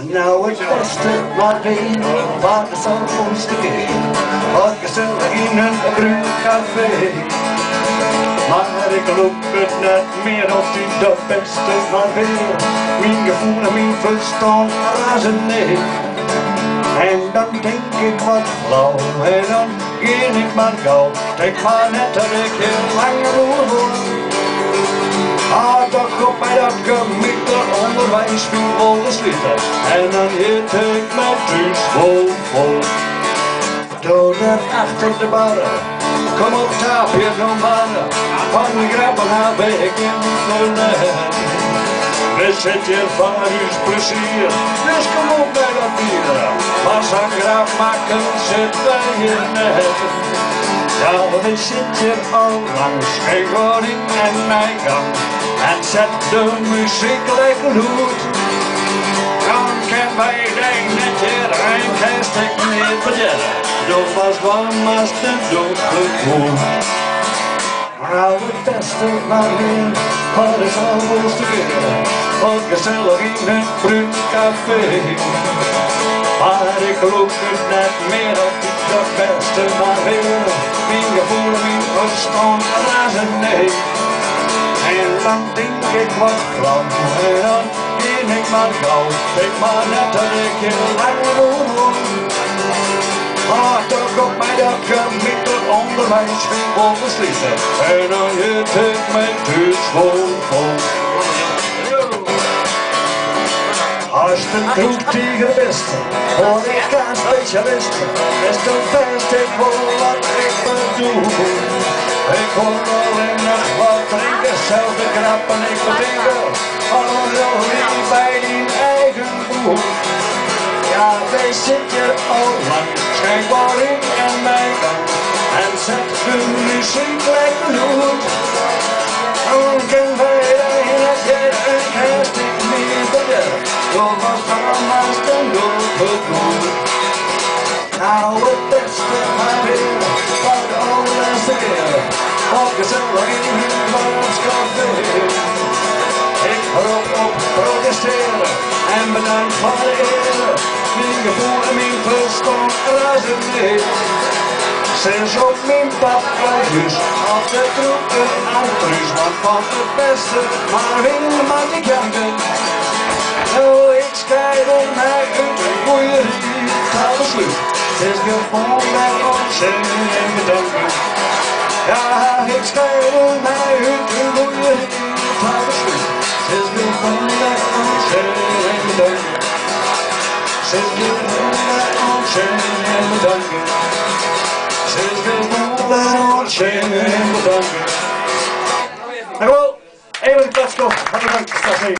Nou, het beste maar weer, waar de zoveelste keer, wat gezellig in een brugcafé. Maar ik loop het net meer of die de beste maar weer, mijn gevoel en mijn verstand razen nee. En dan denk ik wat flauw, en dan ging ik maar gauw, denk maar net dat ik heel lang moet. Ah, toch op mij dat gemiddelde onderwijs viel vol slitten. En dan hit ik met thuis vol. Door daarachter de barren, kom op taapje van mannen. Van de grappen heb ik in vernet. We zitten hier van huis plezier, dus kom op bij dat bier. Maar zo'n grap maken zit bij je net. Ja, we zitten hier al langs, geen woning en mijn gang. En zet de muziek lekker goed. Dan kan wij denk net hier een kerstdek niet vertellen. Dat was warm als de doodgevoel. Nou, het beste maar weer, wat is alles te weer. Wat gezellig in het brugcafé. Maar ik geloof het net meer op dat beste maar weer. Mijn gevoel en mijn verstand razen nee. En dan denk ik wat flauw, en dan ging ik maar gauw. Denk maar net dat ik heel lang moet. Maar toch op mij dat gemiddeld onderwijs ging vol beslissen. En dan hit ik mijn thuis vol. Als de groep tegen de beste, hoor ik aan specialisten. Is de beste voor wat ik bedoel. Ik hoor alleen nog wat drinken, zelf de grappen ik bedenken. Allemaal niet bij die eigen boel. Ja, wij zitten al lang, schenk maar in en mijn gang. En zet de muziek lekker goed. Dan kan wij in het jaar een kerstdek niet vertellen. Dat was allemaal ten doodgevoel. Nou, het beste maar weer, wat de allerlaatste keer. Wat gezellig in het brugcafé. Ik hoop op protesteren en bedankt voor de eer. Mijn gevoel en mijn verstand razen nee. Sinds op mijn papa dus, op de troepen aan het truus. Want van het beste maar winnen maar die kanten. Nou, ik schrijf mij uit een goeie riet, ga besluit. Het is gewoon met ons en bedanken. Ja, ik schrijf mij uit een goeie riet, ga besluit. Het is gewoon met ons en bedanken. Het is gewoon met ons en bedanken. Het is gewoon met ons en bedanken. Dankjewel, even een klatskop. Bedankt.